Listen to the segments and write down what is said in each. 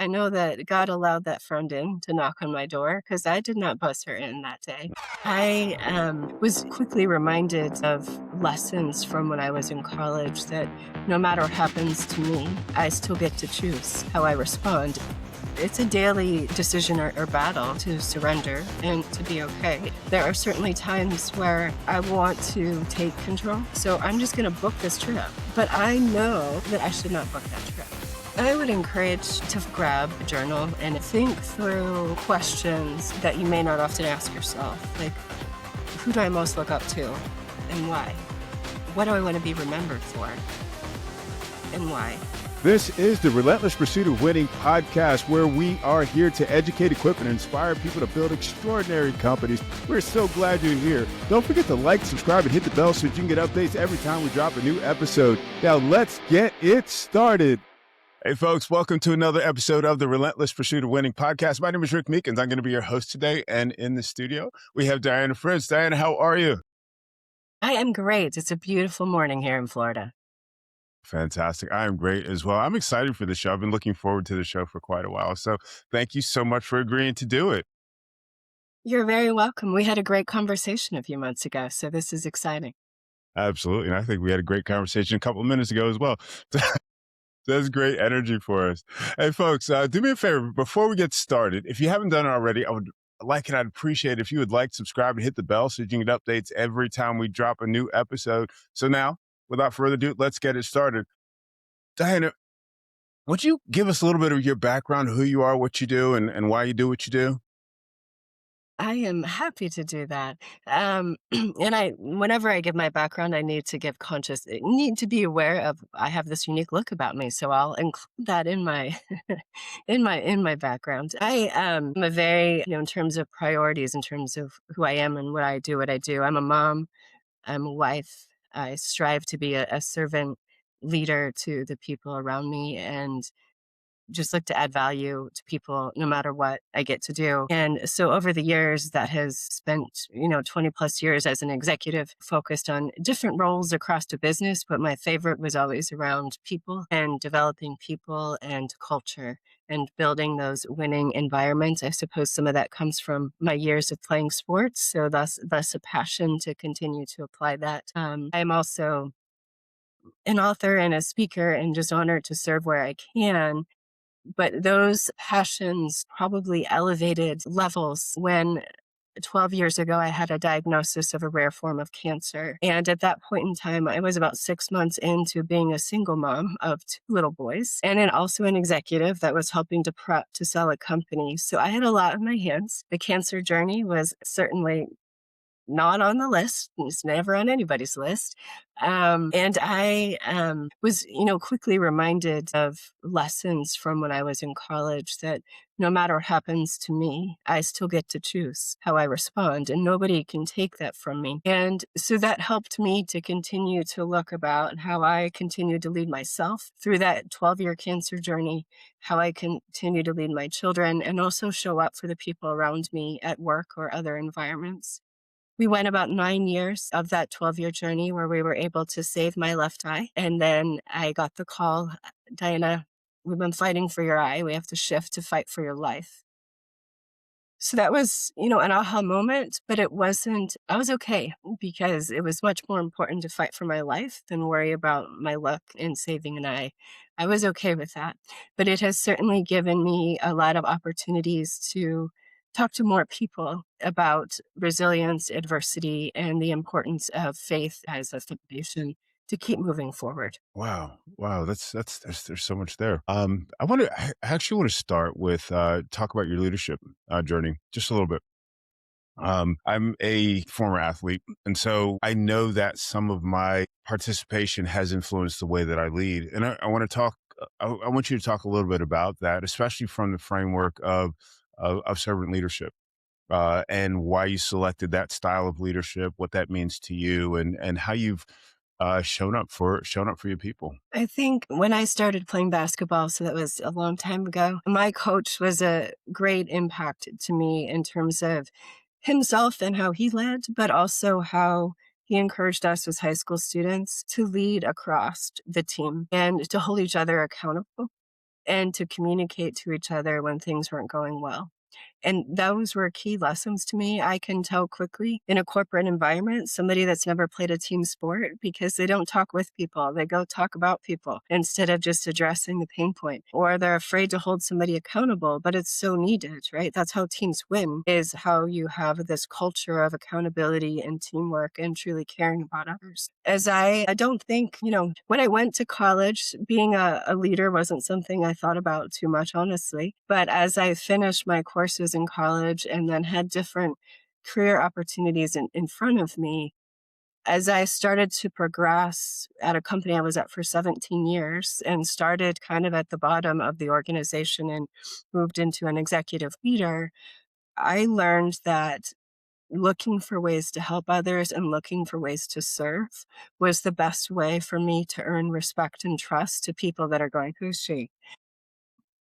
I know that God allowed that friend in to knock on my door because I did not buzz her in that day. I was quickly reminded of lessons from when I was in college that no matter what happens to me, I still get to choose how I respond. It's a daily decision or battle to surrender and to be okay. There are certainly times where I want to take control, so I'm just going to book this trip. But I know that I should not book that trip. I would encourage to grab a journal and think through questions that you may not often ask yourself, like, who do I most look up to and why? What do I want to be remembered for and why? This is the Relentless Pursuit of Winning podcast, where we are here to educate, equip, and inspire people to build extraordinary companies. We're so glad you're here. Don't forget to like, subscribe, and hit the bell so that you can get updates every time we drop a new episode. Now, let's get it started. Hey, folks, welcome to another episode of the Relentless Pursuit of Winning podcast. My name is Rick Meekins. I'm going to be your host today, and in the studio, we have Diana Fritz. Diana, how are you? I am great. It's a beautiful morning here in Florida. Fantastic. I am great as well. I'm excited for the show. I've been looking forward to the show for quite a while. So thank you so much for agreeing to do it. You're very welcome. We had a great conversation a few months ago, so this is exciting. Absolutely. And I think we had a great conversation a couple of minutes ago as well. That's great energy for us. Hey, folks, do me a favor. Before we get started, if you haven't done it already, I would like and I'd appreciate it if you would like, subscribe, and hit the bell so you can get updates every time we drop a new episode. So now, without further ado, let's get it started. Diana, would you give us a little bit of your background, who you are, what you do, and why you do what you do? I am happy to do that. Whenever I give my background, I need to need to be aware of, I have this unique look about me. So I'll include that in my, in my background. I am a very, in terms of priorities, in terms of who I am and what I do. I'm a mom, I'm a wife. I strive to be a servant leader to the people around me and just look to add value to people no matter what I get to do. And so over the years, that has spent, 20 plus years as an executive focused on different roles across the business. But my favorite was always around people and developing people and culture and building those winning environments. I suppose some of that comes from my years of playing sports. So thus a passion to continue to apply that. I'm also an author and a speaker and just honored to serve where I can. But those passions probably elevated levels when 12 years ago I had a diagnosis of a rare form of cancer. And at that point in time, I was about 6 months into being a single mom of two little boys and then also an executive that was helping to prep to sell a company. So I had a lot on my hands. The cancer journey was certainly not on the list. It's never on anybody's list. And I was, quickly reminded of lessons from when I was in college that no matter what happens to me, I still get to choose how I respond, and nobody can take that from me. And so that helped me to continue to look about how I continue to lead myself through that 12-year cancer journey, how I continue to lead my children, and also show up for the people around me at work or other environments. We went about 9 years of that 12-year journey where we were able to save my left eye. And then I got the call, Diana, we've been fighting for your eye. We have to shift to fight for your life. So that was, an aha moment, but I was okay because it was much more important to fight for my life than worry about my luck in saving an eye. I was okay with that, but it has certainly given me a lot of opportunities to talk to more people about resilience, adversity, and the importance of faith as a foundation to keep moving forward. Wow. Wow. There's so much there. I actually want to start with, talk about your leadership journey just a little bit. I'm a former athlete, and so I know that some of my participation has influenced the way that I lead. And I want to talk, I want you to talk a little bit about that, especially from the framework of servant leadership, and why you selected that style of leadership, what that means to you, and how you've shown up for your people. I think when I started playing basketball, so that was a long time ago, my coach was a great impact to me in terms of himself and how he led, but also how he encouraged us as high school students to lead across the team and to hold each other accountable. and to communicate to each other when things weren't going well. And those were key lessons to me. I can tell quickly in a corporate environment, somebody that's never played a team sport because they don't talk with people. They go talk about people instead of just addressing the pain point. Or they're afraid to hold somebody accountable, but it's so needed, right? That's how teams win, is how you have this culture of accountability and teamwork and truly caring about others. I don't think, when I went to college, being a leader wasn't something I thought about too much, honestly. But as I finished my courses in college and then had different career opportunities in front of me, as I started to progress at a company I was at for 17 years and started kind of at the bottom of the organization and moved into an executive leader, I learned that looking for ways to help others and looking for ways to serve was the best way for me to earn respect and trust to people that are going, "Who's she?"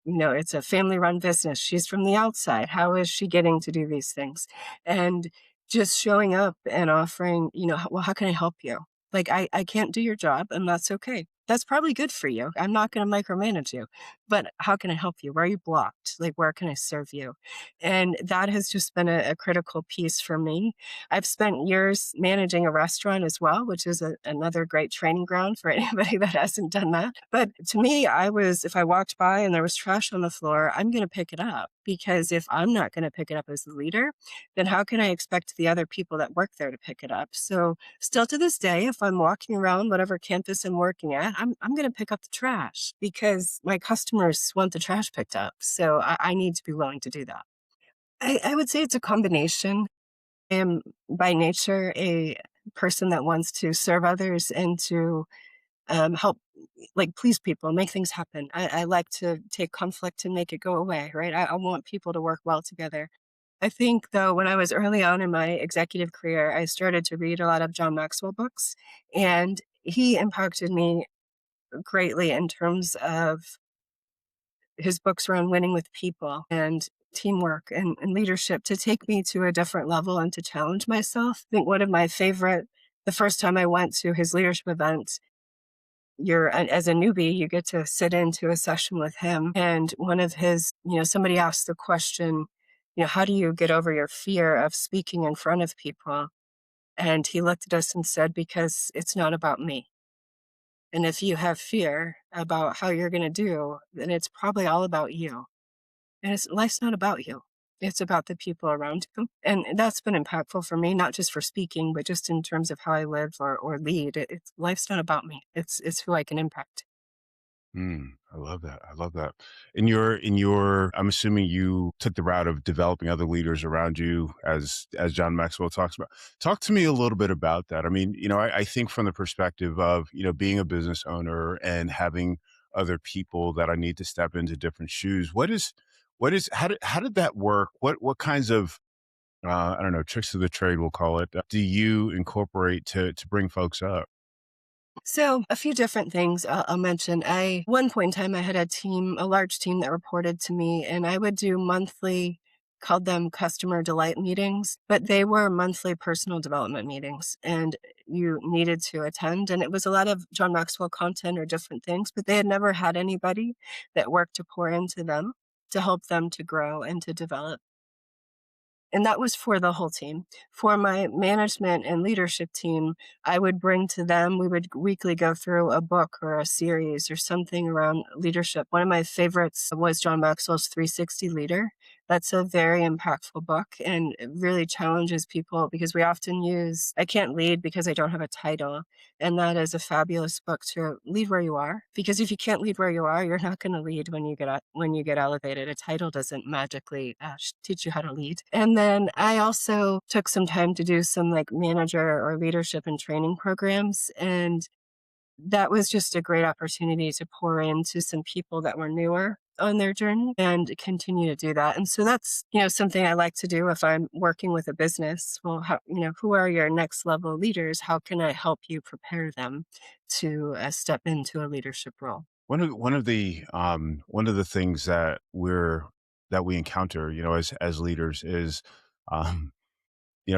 It's a family run business. She's from the outside. How is she getting to do these things? And just showing up and offering, well, how can I help you? Like, I can't do your job, and that's okay. That's probably good for you. I'm not going to micromanage you, but how can I help you? Where are you blocked? Like, where can I serve you? And that has just been a critical piece for me. I've spent years managing a restaurant as well, which is another great training ground for anybody that hasn't done that. But to me, if I walked by and there was trash on the floor, I'm going to pick it up because if I'm not going to pick it up as the leader, then how can I expect the other people that work there to pick it up? So, still to this day, if I'm walking around whatever campus I'm working at, I'm going to pick up the trash because my customers want the trash picked up. So, I need to be willing to do that. I would say it's a combination. I am by nature a person that wants to serve others and to help, like, please people, make things happen. I like to take conflict and make it go away, right? I want people to work well together. I think, though, when I was early on in my executive career, I started to read a lot of John Maxwell books, and he impacted me greatly in terms of his books around winning with people and teamwork and leadership to take me to a different level and to challenge myself. I think one of my favorite, the first time I went to his leadership event, as a newbie, you get to sit into a session with him. And one of his, somebody asked the question, how do you get over your fear of speaking in front of people? And he looked at us and said, because it's not about me. And if you have fear about how you're going to do, then it's probably all about you. And life's not about you. It's about the people around you. And that's been impactful for me, not just for speaking, but just in terms of how I live or lead. Life's not about me. It's who I can impact. I love that. I love that. I'm assuming you took the route of developing other leaders around you, as John Maxwell talks about. Talk to me a little bit about that. I mean, I think from the perspective of, being a business owner and having other people that I need to step into different shoes. How did that work? What kinds of, I don't know, tricks of the trade, we'll call it, do you incorporate to bring folks up? So a few different things I'll mention. One point in time, I had a large team that reported to me, and I would do monthly, called them customer delight meetings, but they were monthly personal development meetings, and you needed to attend. And it was a lot of John Maxwell content or different things, but they had never had anybody that worked to pour into them to help them to grow and to develop. And that was for the whole team. For my management and leadership team, I would bring to them, we would weekly go through a book or a series or something around leadership. One of my favorites was John Maxwell's 360 Leader. That's a very impactful book and it really challenges people because we often use, I can't lead because I don't have a title. And that is a fabulous book to lead where you are. Because if you can't lead where you are, you're not going to lead when you get elevated. A title doesn't magically teach you how to lead. And then I also took some time to do some like manager or leadership and training programs. And that was just a great opportunity to pour into some people that were newer on their journey and continue to do that. And so that's, something I like to do if I'm working with a business. Well, who are your next level leaders? How can I help you prepare them to step into a leadership role? One of the things that we encounter, as leaders is, um,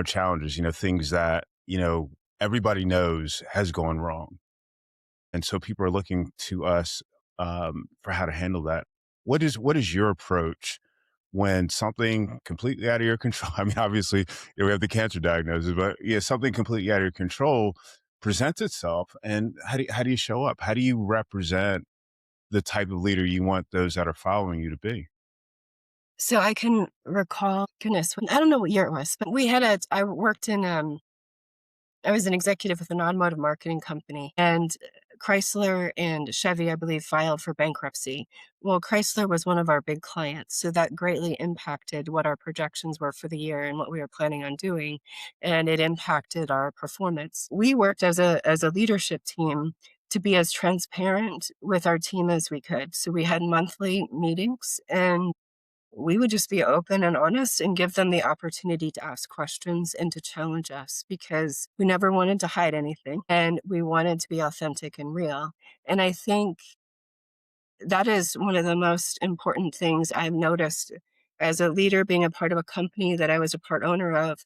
challenges, things that, everybody knows has gone wrong. And so people are looking to us, for how to handle that. what is your approach when something completely out of your control? I mean, obviously, we have the cancer diagnosis, but yeah, something completely out of your control presents itself, and how do you show up? How do you represent the type of leader you want those that are following you to be? So I can recall, goodness, I don't know what year it was, but I worked in, I was an executive with an automotive marketing company, and Chrysler and Chevy, I believe, filed for bankruptcy. Well, Chrysler was one of our big clients, so that greatly impacted what our projections were for the year and what we were planning on doing, and it impacted our performance. We worked as a leadership team to be as transparent with our team as we could. So we had monthly meetings, and we would just be open and honest and give them the opportunity to ask questions and to challenge us because we never wanted to hide anything and we wanted to be authentic and real. And I think that is one of the most important things I've noticed as a leader, being a part of a company that I was a part owner of,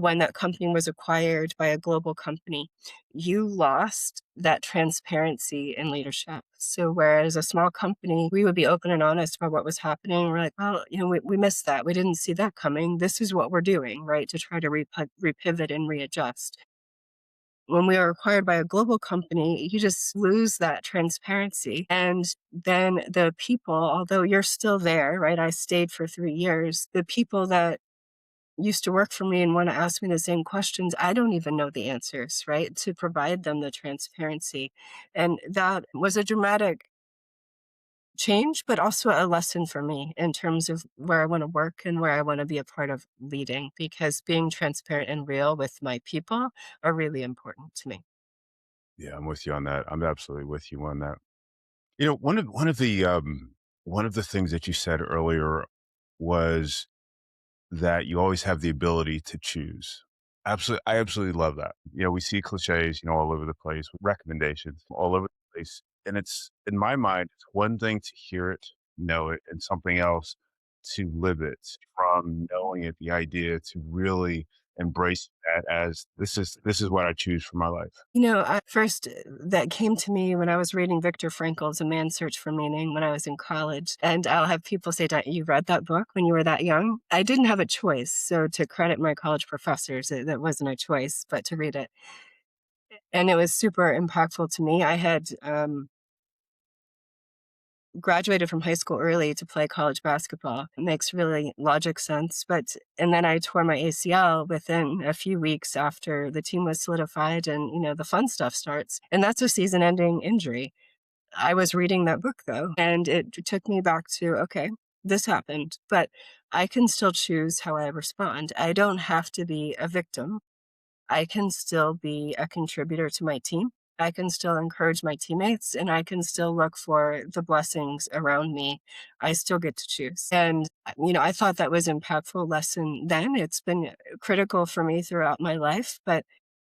when that company was acquired by a global company. You lost that transparency in leadership. So whereas a small company, we would be open and honest about what was happening. We're like, well, we missed that. We didn't see that coming. This is what we're doing, right? To try to repivot and readjust. When we are acquired by a global company, you just lose that transparency. And then the people, although you're still there, right? I stayed for 3 years. The people that used to work for me and want to ask me the same questions, I don't even know the answers, right? To provide them the transparency. And that was a dramatic change, but also a lesson for me in terms of where I want to work and where I want to be a part of leading, because being transparent and real with my people are really important to me. Yeah, I'm with you on that. I'm absolutely with you on that. One of the things that you said earlier was that you always have the ability to choose. Absolutely, I absolutely love that. We see cliches, all over the place, with recommendations all over the place, and it's in my mind, it's one thing to hear it, know it, and something else to live it. From knowing it, the idea to really embrace that as this is what I choose for my life. At first, that came to me when I was reading Viktor Frankl's A Man's Search for Meaning when I was in college. And I'll have people say, You read that book when you were that young? I didn't have a choice. So, to credit my college professors, that wasn't a choice, but to read it. And it was super impactful to me. I had graduated from high school early to play college basketball. It makes really logic sense. And then I tore my ACL within a few weeks after the team was solidified and, the fun stuff starts. And that's a season ending injury. I was reading that book though, and it took me back to, okay, this happened, but I can still choose how I respond. I don't have to be a victim. I can still be a contributor to my team. I can still encourage my teammates and I can still look for the blessings around me. I still get to choose. And, I thought that was an impactful lesson then. It's been critical for me throughout my life. But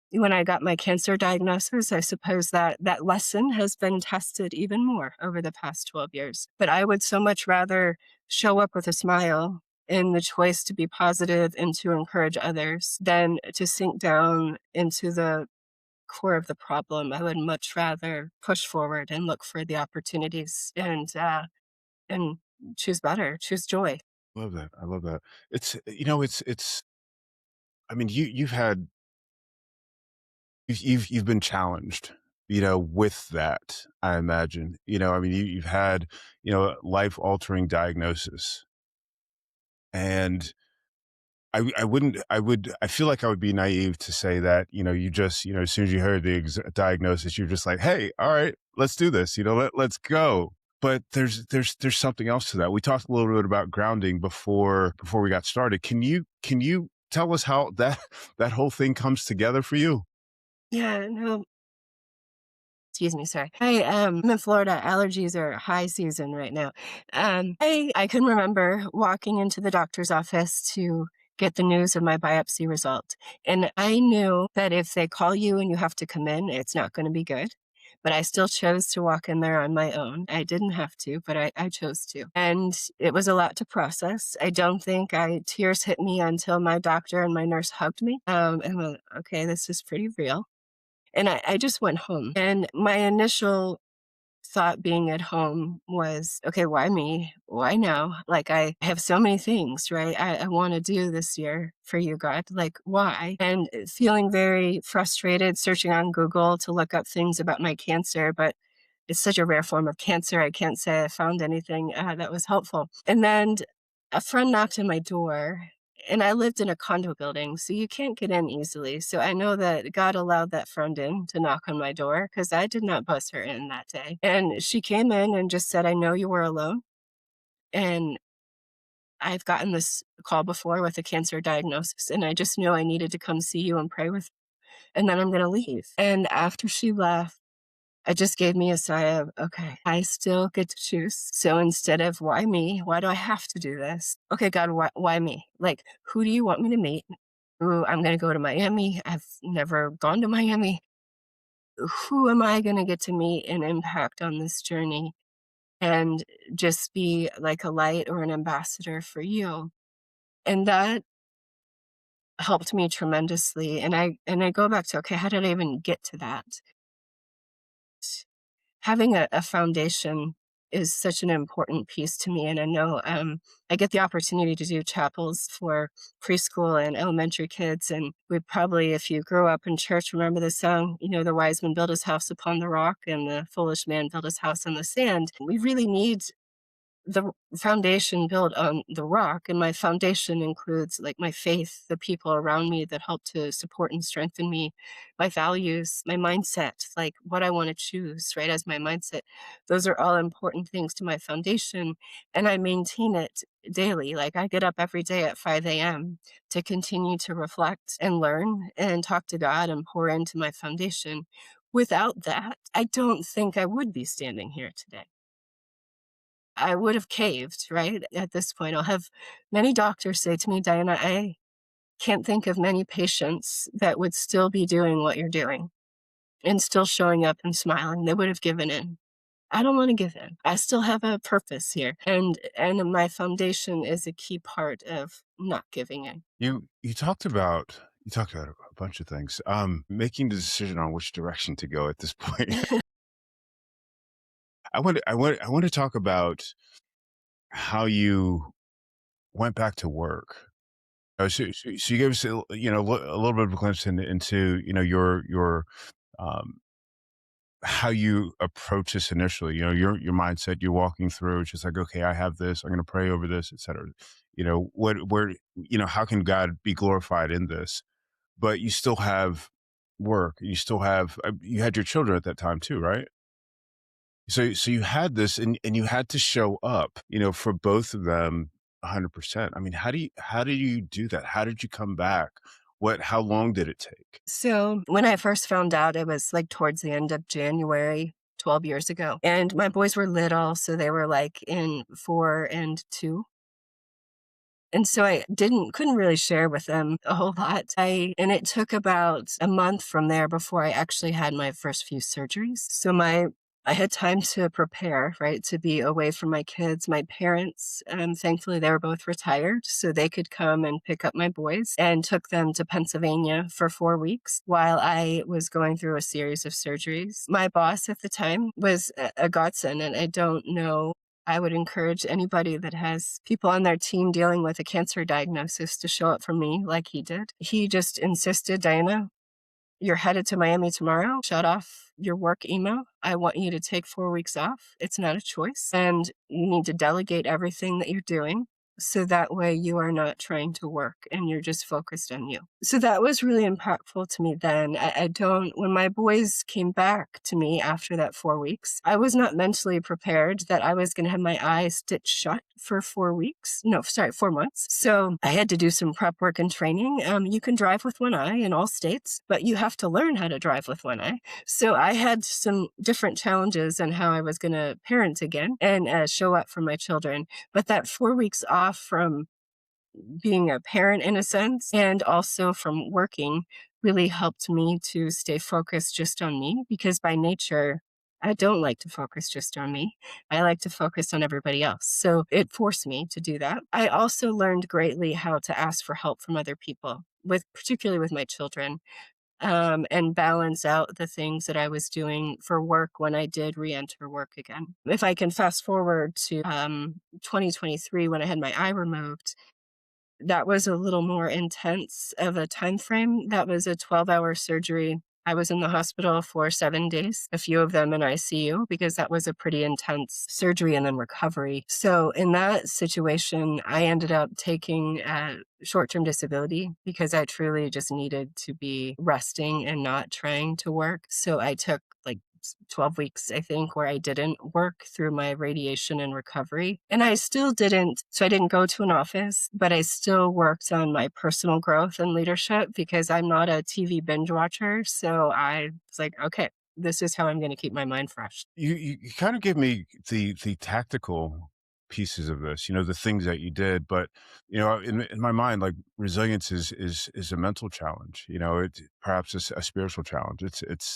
when I got my cancer diagnosis, I suppose that lesson has been tested even more over the past 12 years. But I would so much rather show up with a smile in the choice to be positive and to encourage others than to sink down into the core of the problem. I would much rather push forward and look for the opportunities and choose better, choose joy. Love that. I love that. It's. I mean, you've been challenged, with that. I imagine. I mean, you've had, life altering diagnosis, and I feel like I would be naive to say that, you just, as soon as you heard the diagnosis, you're just like, hey, all right, let's do this, let's go. But there's something else to that. We talked a little bit about grounding before we got started. Can you tell us how that whole thing comes together for you? Yeah, no, excuse me, sorry. I'm in Florida. Allergies are high season right now. I can remember walking into the doctor's office to get the news of my biopsy result. And I knew that if they call you and you have to come in, it's not going to be good. But I still chose to walk in there on my own. I didn't have to, but I chose to. And it was a lot to process. I don't think tears hit me until my doctor and my nurse hugged me. And I'm like, okay, this is pretty real. And I just went home. And my initial thought being at home was, okay, why me? Why now? Like, I have so many things, right? I want to do this year for you, God. Like, why? And feeling very frustrated, searching on Google to look up things about my cancer, but it's such a rare form of cancer. I can't say I found anything that was helpful. And then a friend knocked on my door, and I lived in a condo building, so you can't get in easily. So I know that God allowed that friend in to knock on my door because I did not buzz her in that day. And she came in and just said, I know you were alone. And I've gotten this call before with a cancer diagnosis, and I just knew I needed to come see you and pray with you, and then I'm going to leave. And after she left, it just gave me a sigh of, okay, I still get to choose. So instead of why me, why do I have to do this? Okay, God, why me? Like, who do you want me to meet? Ooh, I'm going to go to Miami. I've never gone to Miami. Who am I going to get to meet and impact on this journey and just be like a light or an ambassador for you? And that helped me tremendously. And I go back to, okay, how did I even get to that? Having a foundation is such an important piece to me, and I know, I get the opportunity to do chapels for preschool and elementary kids, and we probably, if you grew up in church, remember the song, "The wise man built his house upon the rock, and the foolish man built his house on the sand." We really need the foundation built on the rock, and my foundation includes like my faith, the people around me that help to support and strengthen me, my values, my mindset, like what I want to choose, right? As my mindset, those are all important things to my foundation, and I maintain it daily. Like I get up every day at 5 a.m. to continue to reflect and learn and talk to God and pour into my foundation. Without that, I don't think I would be standing here today. I would have caved, right? At this point, I'll have many doctors say to me, Diana, I can't think of many patients that would still be doing what you're doing and still showing up and smiling. They would have given in. I don't want to give in. I still have a purpose here. And my foundation is a key part of not giving in. You talked about a bunch of things. Making the decision on which direction to go at this point. I want to talk about how you went back to work. So you gave us a little bit of a glimpse into your um, how you approach this initially. Your mindset. You're walking through. It's just like, okay, I have this. I'm going to pray over this, etc. How can God be glorified in this? But you still have work. You still have you had your children at that time too, right? So you had this, and you had to show up, for both of them 100%. I mean, how do you do that? How did you come back? How long did it take? So when I first found out, it was like towards the end of January, 12 years ago. And my boys were little, so they were like in 4 and 2. And so I couldn't really share with them a whole lot. And it took about a month from there before I actually had my first few surgeries. So I had time to prepare, right, to be away from my kids. My parents, thankfully, they were both retired, so they could come and pick up my boys and took them to Pennsylvania for 4 weeks while I was going through a series of surgeries. My boss at the time was a godsend, and I don't know, I would encourage anybody that has people on their team dealing with a cancer diagnosis to show up for me like he did. He just insisted, Diana, you're headed to Miami tomorrow. Shut off your work email. I want you to take 4 weeks off. It's not a choice. And you need to delegate everything that you're doing so that way you are not trying to work and you're just focused on you. So that was really impactful to me then. When my boys came back to me after that 4 weeks, I was not mentally prepared that I was going to have my eyes stitched shut for 4 weeks. No, sorry, 4 months. So I had to do some prep work and training. You can drive with one eye in all states, but you have to learn how to drive with one eye. So I had some different challenges on how I was going to parent again and show up for my children. But that 4 weeks off from being a parent in a sense and also from working really helped me to stay focused just on me because by nature, I don't like to focus just on me. I like to focus on everybody else. So it forced me to do that. I also learned greatly how to ask for help from other people, particularly with my children. and balance out the things that I was doing for work when I did re-enter work again. If I can fast forward to 2023 when I had my eye removed, that was a little more intense of a time frame. That was a 12-hour surgery. I was in the hospital for 7 days, a few of them in ICU, because that was a pretty intense surgery and then recovery. So in that situation, I ended up taking short-term disability because I truly just needed to be resting and not trying to work. So I took, like, 12 weeks, I think, where I didn't work through my radiation and recovery. And I still didn't, so I didn't go to an office, but I still worked on my personal growth and leadership because I'm not a TV binge watcher. So I was like, okay, this is how I'm going to keep my mind fresh. You kind of give me the tactical pieces of this, the things that you did, but in my mind, like resilience is a mental challenge. It perhaps it's a spiritual challenge. It's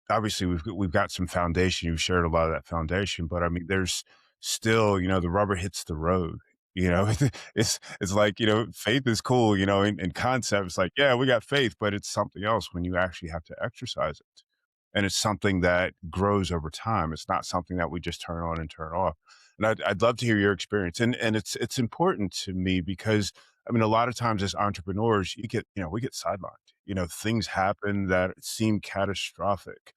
obviously we've got some foundation. You've shared a lot of that foundation, but I mean, there's still, the rubber hits the road. It's like, faith is cool, in concept. It's like, yeah, we got faith, but it's something else when you actually have to exercise it. And it's something that grows over time. It's not something that we just turn on and turn off. And I'd love to hear your experience. And it's important to me because I mean, a lot of times as entrepreneurs, we get sidelined. Things happen that seem catastrophic,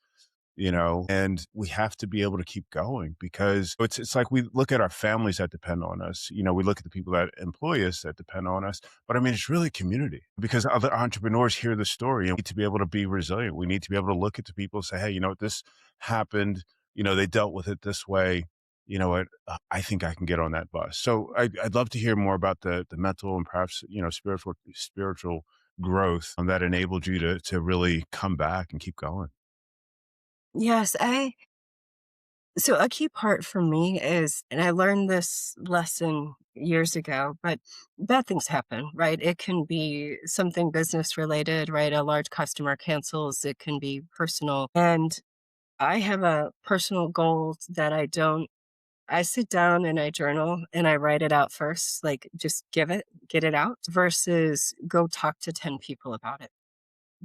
and we have to be able to keep going because it's like we look at our families that depend on us. We look at the people that employ us that depend on us. But I mean, it's really community because other entrepreneurs hear the story and we need to be able to be resilient. We need to be able to look at the people and say, hey, this happened. They dealt with it this way. You know what? I think I can get on that bus. So I'd love to hear more about the mental and perhaps spiritual growth that enabled you to really come back and keep going. Yes, so a key part for me is, and I learned this lesson years ago, but bad things happen, right? It can be something business related, right? A large customer cancels, it can be personal. And I have a personal goal that I sit down and I journal and I write it out first, like just get it out versus go talk to 10 people about it.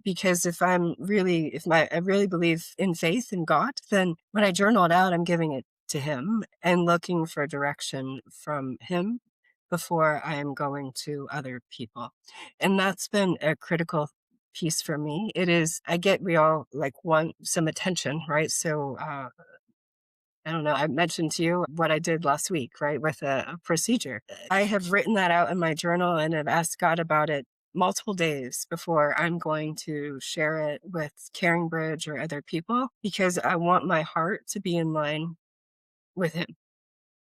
Because if I really believe in faith in God, then when I journal it out, I'm giving it to him and looking for direction from him before I am going to other people. And that's been a critical piece for me. We all like want some attention, right? So, I don't know. I mentioned to you what I did last week, right, with a procedure. I have written that out in my journal and have asked God about it multiple days before I'm going to share it with Caring Bridge or other people because I want my heart to be in line with Him.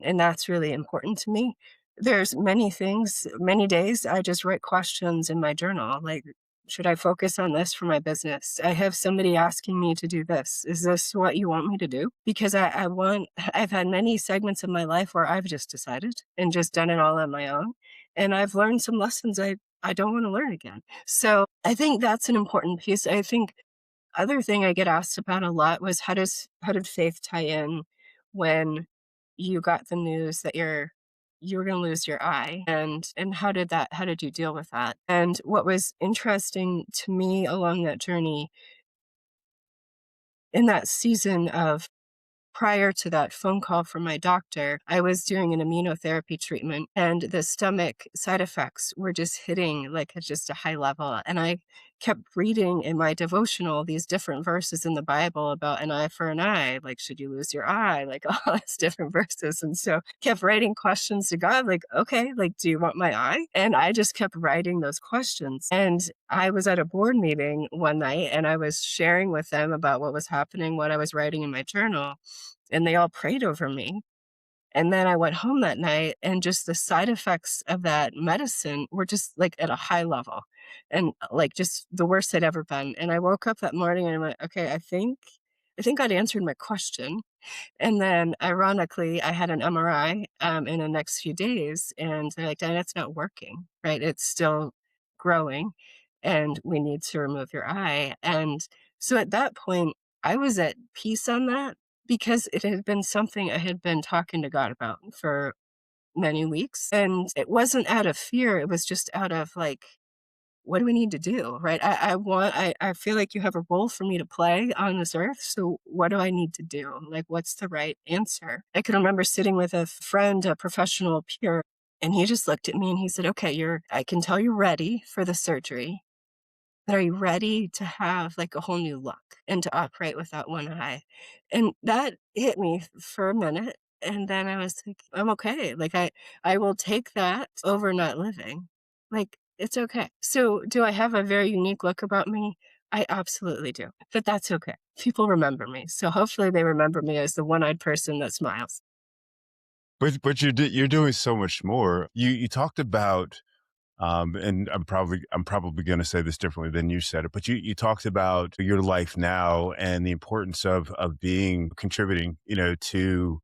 And that's really important to me. There's many things, many days I just write questions in my journal, like, should I focus on this for my business? I have somebody asking me to do this. Is this what you want me to do? Because I've had many segments of my life where I've just decided and just done it all on my own. And I've learned some lessons I don't want to learn again. So I think that's an important piece. I think other thing I get asked about a lot was how did faith tie in when you got the news that you were gonna lose your eye, and how did you deal with that? And what was interesting to me along that journey in that season of prior to that phone call from my doctor, I was doing an immunotherapy treatment, and the stomach side effects were just hitting like at just a high level. And I kept reading in my devotional these different verses in the Bible about an eye for an eye, like, should you lose your eye? Like all these different verses. And so kept writing questions to God, like, okay, like, do you want my eye? And I just kept writing those questions. And I was at a board meeting one night and I was sharing with them about what was happening, what I was writing in my journal, and they all prayed over me. And then I went home that night and just the side effects of that medicine were just like at a high level and like just the worst I'd ever been. And I woke up that morning and I went, okay, I think God answered my question. And then ironically, I had an MRI in the next few days and they're like, Diana, it's not working, right? It's still growing and we need to remove your eye. And so at that point, I was at peace on that because it had been something I had been talking to God about for many weeks. And it wasn't out of fear, it was just out of like what do we need to do? Right. I feel like you have a role for me to play on this earth. So what do I need to do? Like, what's the right answer? I can remember sitting with a friend, a professional peer, and he just looked at me and he said, okay, I can tell you're ready for the surgery, but are you ready to have like a whole new look and to operate without one eye? And that hit me for a minute. And then I was like, I'm okay. Like I will take that over not living. Like it's okay. So do I have a very unique look about me? I absolutely do. But that's okay. People remember me. So hopefully they remember me as the one-eyed person that smiles. But you're doing so much more. You talked about, and I'm probably going to say this differently than you said it, but you talked about your life now and the importance of being contributing, to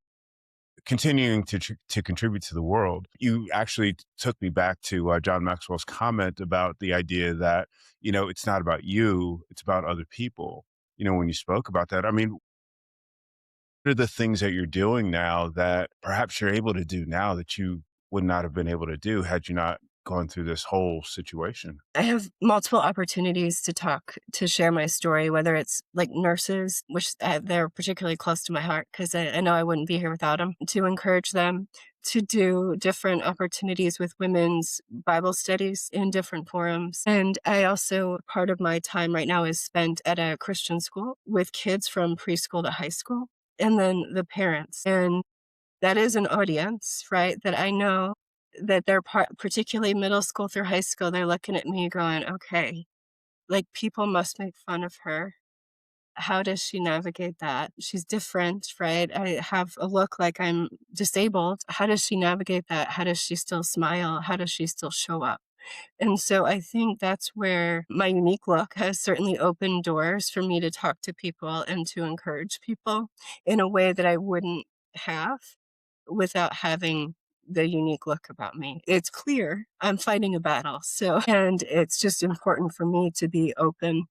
continuing to contribute to the world. You actually took me back to John Maxwell's comment about the idea that it's not about you, it's about other people. When you spoke about that, I mean, what are the things that you're doing now that perhaps you're able to do now that you would not have been able to do had you not gone through this whole situation? I have multiple opportunities to talk, to share my story, whether it's like nurses, which they're particularly close to my heart because I know I wouldn't be here without them, to encourage them to do different opportunities with women's Bible studies in different forums. And I also, part of my time right now is spent at a Christian school with kids from preschool to high school, and then the parents. And that is an audience, right, that I know that they're particularly middle school through high school, they're looking at me going, "Okay, like, people must make fun of her. How does she navigate that? She's different, right? I have a look like I'm disabled. How does she navigate that? How does she still smile? How does she still show up?" And so I think that's where my unique look has certainly opened doors for me to talk to people and to encourage people in a way that I wouldn't have without having the unique look about me. It's clear I'm fighting a battle. So, and it's just important for me to be open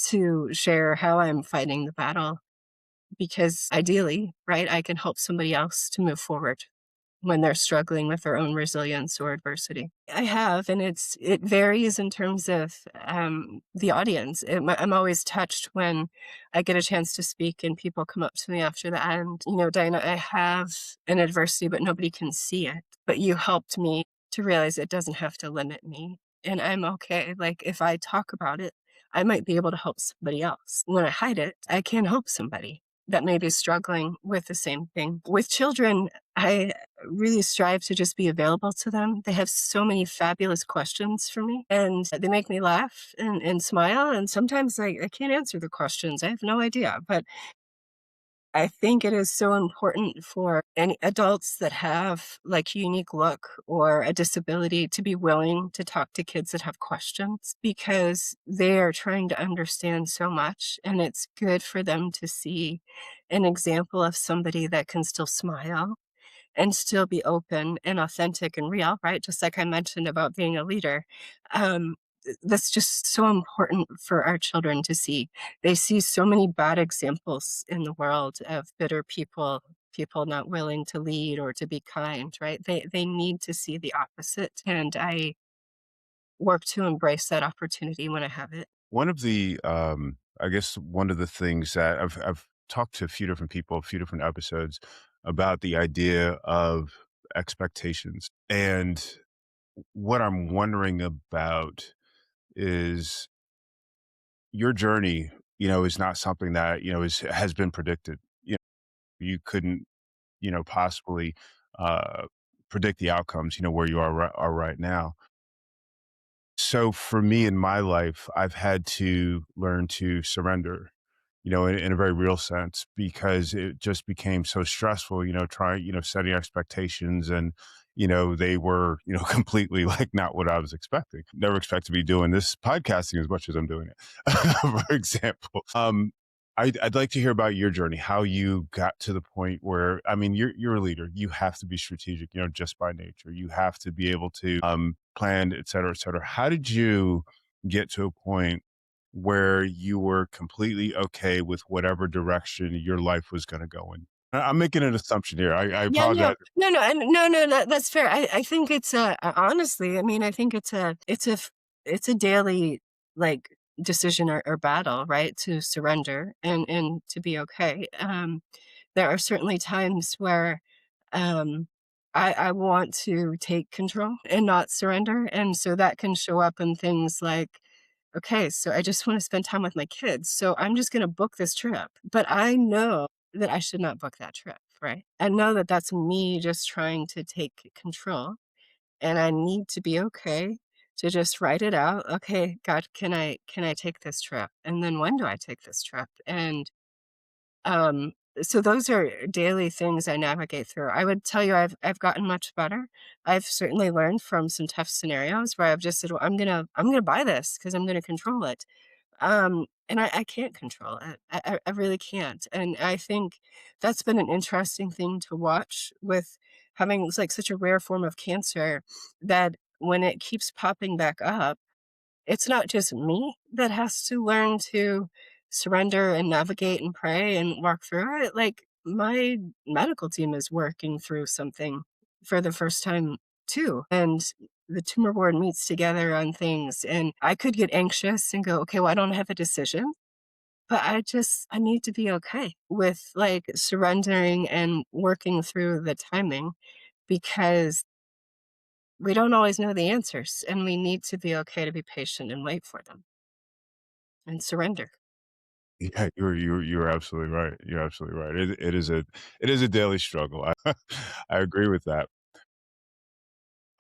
to share how I'm fighting the battle because ideally, right, I can help somebody else to move forward when they're struggling with their own resilience or adversity. I have, and it varies in terms of the audience. I'm always touched when I get a chance to speak and people come up to me after the end. Diana, I have an adversity, but nobody can see it. But you helped me to realize it doesn't have to limit me, and I'm okay. Like if I talk about it, I might be able to help somebody else. When I hide it, I can't help somebody that may be struggling with the same thing. With children, I really strive to just be available to them. They have so many fabulous questions for me, and they make me laugh and smile. And sometimes I can't answer the questions. I have no idea. But I think it is so important for any adults that have like a unique look or a disability to be willing to talk to kids that have questions because they are trying to understand so much. And it's good for them to see an example of somebody that can still smile and still be open and authentic and real, right? Just like I mentioned about being a leader. That's just so important for our children to see. They see so many bad examples in the world of bitter people, people not willing to lead or to be kind, right? They need to see the opposite. And I work to embrace that opportunity when I have it. One of the, I guess, one of the things that I've talked to a few different people, a few different episodes about the idea of expectations, and what I'm wondering about is your journey. Is not something that has been predicted. You couldn't, possibly uh, predict the outcomes. Where you are right now. So for me in my life, I've had to learn to surrender, in a very real sense, because it just became so stressful, trying, setting expectations and, they were, completely like not what I was expecting. Never expect to be doing this podcasting as much as I'm doing it, for example. I'd like to hear about your journey, how you got to the point where, I mean, you're a leader. You have to be strategic, just by nature. You have to be able to plan, et cetera, et cetera. How did you get to a point where you were completely okay with whatever direction your life was going to go in? I'm making an assumption here. I Yeah, no, apologize. no, no, and no, no, that's fair. I think it's honestly, I mean, I think it's a it's a daily, like, decision or battle, right, to surrender and to be okay. There are certainly times where, um, I want to take control and not surrender, and so that can show up in things like, "Okay, so I just wanna spend time with my kids, so I'm just gonna book this trip," but I know that I should not book that trip, right? I know that that's me just trying to take control, and I need to be okay to just write it out. "Okay, God, can I take this trip? And then when do I take this trip?" And, um, so those are daily things I navigate through. I would tell you I've gotten much better. I've certainly learned from some tough scenarios where I've just said, "Well, I'm gonna buy this because 'cause I'm gonna control it." And I can't control it. I really can't, and I think that's been an interesting thing to watch with having it's like such a rare form of cancer that when it keeps popping back up, it's not just me that has to learn to surrender and navigate and pray and walk through it. Like, my medical team is working through something for the first time too, and the tumor board meets together on things, and I could get anxious and go, "Okay, well, I don't have a decision," but I need to be okay with, like, surrendering and working through the timing because we don't always know the answers, and we need to be okay to be patient and wait for them and surrender. Yeah, you're absolutely right. You're absolutely right. It is a daily struggle. I agree with that.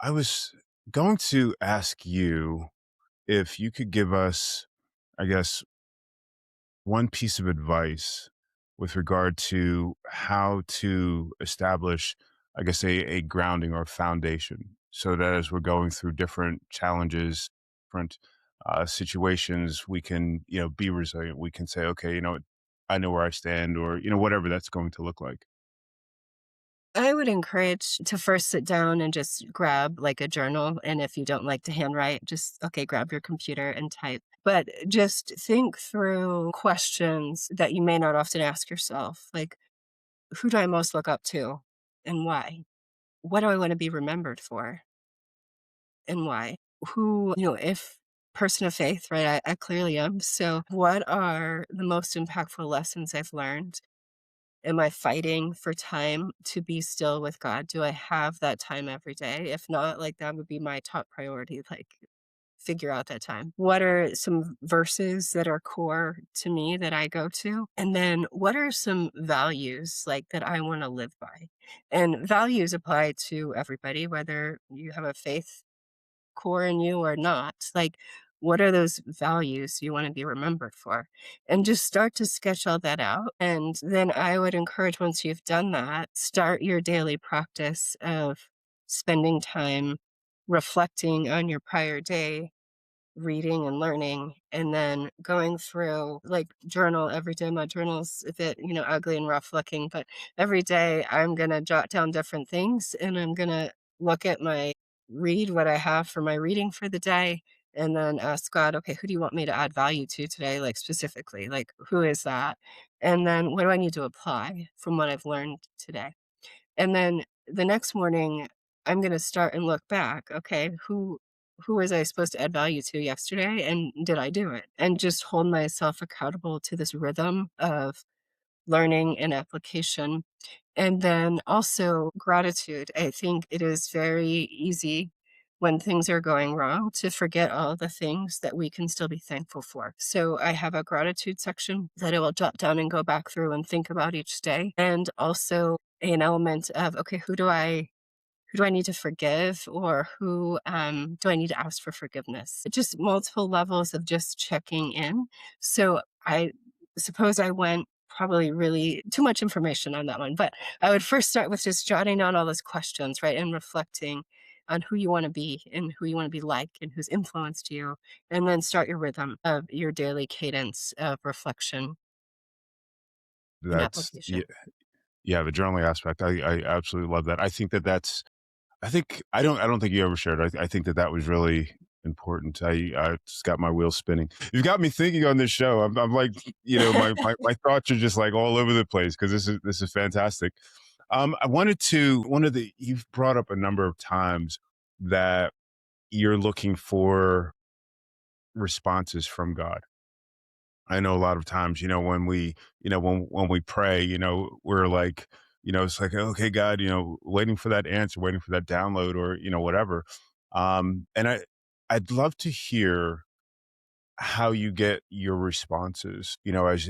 I was going to ask you if you could give us, I guess, one piece of advice with regard to how to establish, I guess, a grounding or foundation so that as we're going through different challenges, different situations, we can, be resilient. We can say, okay, I know where I stand, or, whatever that's going to look like. I would encourage to first sit down and just grab like a journal. And if you don't like to handwrite, just, okay, grab your computer and type. But just think through questions that you may not often ask yourself. Like, who do I most look up to and why? What do I want to be remembered for and why? If person of faith, right? I clearly am. So, what are the most impactful lessons I've learned? Am I fighting for time to be still with God? Do I have that time every day? If not, like, that would be my top priority, like, figure out that time. What are some verses that are core to me that I go to? And then what are some values, like, that I wanna live by? And values apply to everybody, whether you have a faith core in you or not. Like, what are those values you want to be remembered for? And just start to sketch all that out. And then I would encourage, once you've done that, start your daily practice of spending time reflecting on your prior day, reading and learning, and then going through, like, journal every day. My journal's a bit, ugly and rough looking, but every day I'm gonna jot down different things and I'm gonna look at my read what I have for my reading for the day and then ask God, okay, who do you want me to add value to today? Like, specifically, like, who is that? And then what do I need to apply from what I've learned today? And then the next morning, I'm gonna start and look back, okay, who was I supposed to add value to yesterday, and did I do it? And just hold myself accountable to this rhythm of learning and application. And then also gratitude. I think it is very easy when things are going wrong to forget all the things that we can still be thankful for. So I have a gratitude section that I will jot down and go back through and think about each day. And also an element of, okay, who do I need to forgive, or who do I need to ask for forgiveness? Just multiple levels of just checking in. So I suppose I went probably really too much information on that one, but I would first start with just jotting down all those questions, right? And reflecting on who you want to be and who you want to be like and who's influenced you. And then start your rhythm of your daily cadence of reflection and That's application. yeah, yeah, the journaling aspect. I absolutely love that. I don't think you ever shared. I think that was really important. I just got my wheels spinning. You've got me thinking on this show. I'm like, my thoughts are just like all over the place because this is fantastic. I wanted to one of the you've brought up a number of times that you're looking for. responses from God. I know a lot of times, when when we pray, we're like, it's like, okay, God, waiting for that answer, waiting for that download or, whatever. And I'd love to hear how you get your responses,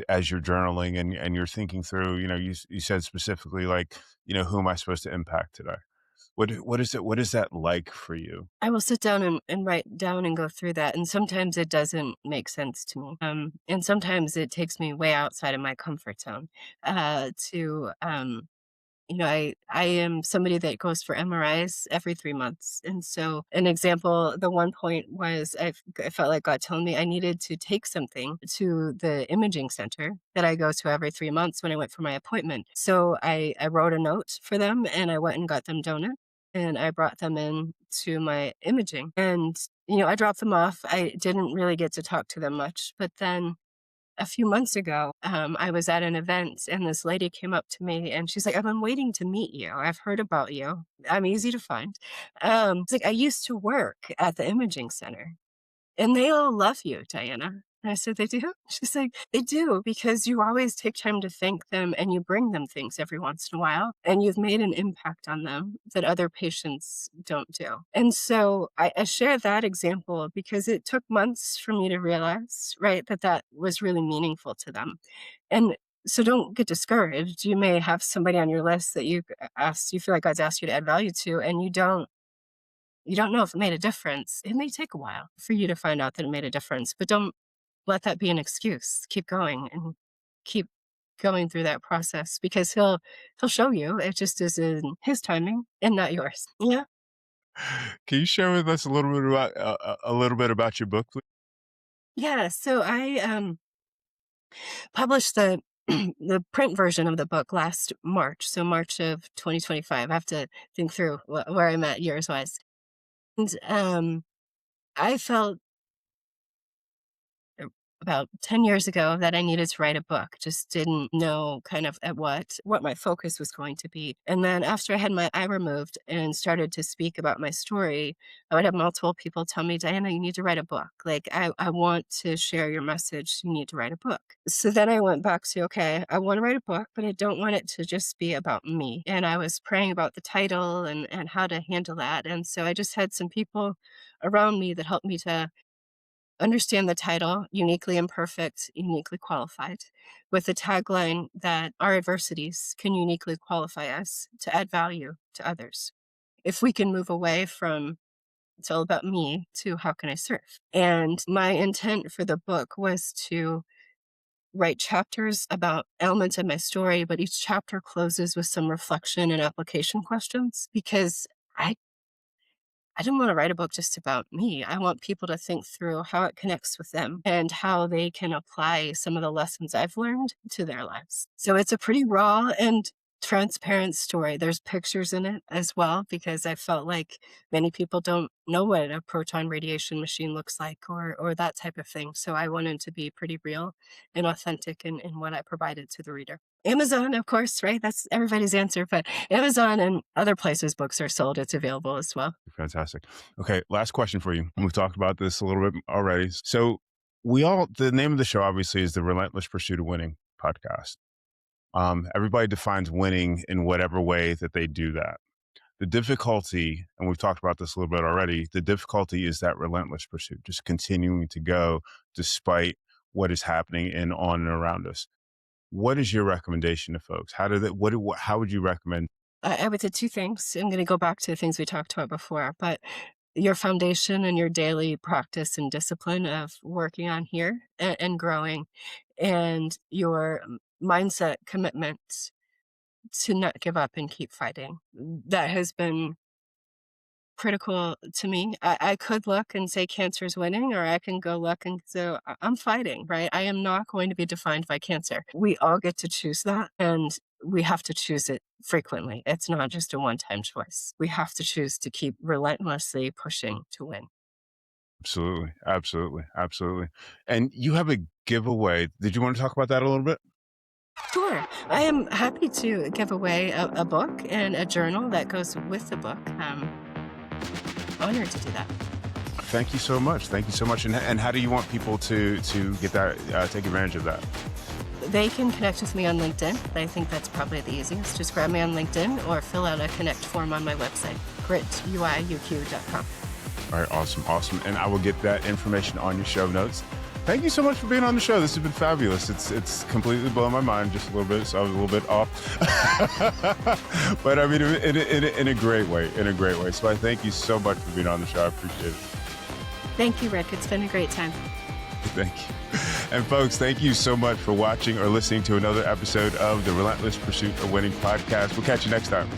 as you're journaling and you're thinking through, you said specifically like, who am I supposed to impact today? What is that like for you? I will sit down and write down and go through that, and sometimes it doesn't make sense to me, and sometimes it takes me way outside of my comfort zone, to, I am somebody that goes for MRIs every 3 months, and so an example, the one point was I felt like God telling me I needed to take something to the imaging center that I go to every 3 months when I went for my appointment. So I wrote a note for them, and I went and got them donut, and I brought them in to my imaging, and, I dropped them off. I didn't really get to talk to them much, but then a few months ago, I was at an event and this lady came up to me and she's like, "I've been waiting to meet you. I've heard about you. I'm easy to find." It's like, "I used to work at the imaging center and they all love you, Diana." And I said, "They do?" She's like, "They do because you always take time to thank them and you bring them things every once in a while and you've made an impact on them that other patients don't do." And so I share that example because it took months for me to realize, right, that that was really meaningful to them. And so don't get discouraged. You may have somebody on your list that you feel like God's asked you to add value to, and you don't know if it made a difference. It may take a while for you to find out that it made a difference, but don't let that be an excuse. Keep going and keep going through that process because he'll show you. It just is in his timing and not yours. Yeah. Can you share with us a little bit about your book, please? Yeah. So I published the the print version of the book last March. So March of 2025. I have to think through where I'm at years wise. And I felt uh, about 10 years ago that I needed to write a book. Just didn't know kind of at what my focus was going to be. And then after I had my eye removed and started to speak about my story, I would have multiple people tell me, "Diana, you need to write a book. Like I want to share your message. You need to write a book." So then I went back to, okay, I want to write a book, but I don't want it to just be about me. And I was praying about the title and how to handle that. And so I just had some people around me that helped me to understand the title, Uniquely Imperfect, Uniquely Qualified, with the tagline that our adversities can uniquely qualify us to add value to others. If we can move away from it's all about me to how can I serve? And my intent for the book was to write chapters about elements of my story, but each chapter closes with some reflection and application questions because I I didn't want to write a book just about me. I want people to think through how it connects with them and how they can apply some of the lessons I've learned to their lives. So it's a pretty raw and transparent story. There's pictures in it as well because I felt like many people don't know what a proton radiation machine looks like or that type of thing. So I wanted to be pretty real and authentic in what I provided to the reader. Amazon, of course, right? That's everybody's answer, but Amazon and other places books are sold, it's available as well. Fantastic. Okay, last question for you. We've talked about this a little bit already. So the name of the show obviously is the Relentless Pursuit of Winning podcast. Everybody defines winning in whatever way that they do that. The difficulty, and we've talked about this a little bit already, the difficulty is that relentless pursuit, just continuing to go despite what is happening in on and around us. What is your recommendation to folks? How would you recommend? I would say two things. I'm going to go back to the things we talked about before, but your foundation and your daily practice and discipline of working on here and growing, and your mindset commitment to not give up and keep fighting. That has been critical to me. I could look and say cancer is winning, or I can go look and say I'm fighting, right? I am not going to be defined by cancer. We all get to choose that, and we have to choose it frequently. It's not just a one time choice. We have to choose to keep relentlessly pushing to win. Absolutely, absolutely, absolutely. And you have a giveaway. Did you want to talk about that a little bit? Sure. I am happy to give away a book and a journal that goes with the book. Honored to do that. Thank you so much. Thank you so much. And how do you want people to get that, take advantage of that? They can connect with me on LinkedIn. I think that's probably the easiest. Just grab me on LinkedIn or fill out a connect form on my website, grituyuq.com. All right, awesome. And I will get that information on your show notes. Thank you so much for being on the show. This has been fabulous. It's completely blown my mind just a little bit, so I was a little bit off. But I mean, in a great way, So I thank you so much for being on the show. I appreciate it. Thank you, Rick. It's been a great time. Thank you. And folks, thank you so much for watching or listening to another episode of the Relentless Pursuit of Winning podcast. We'll catch you next time.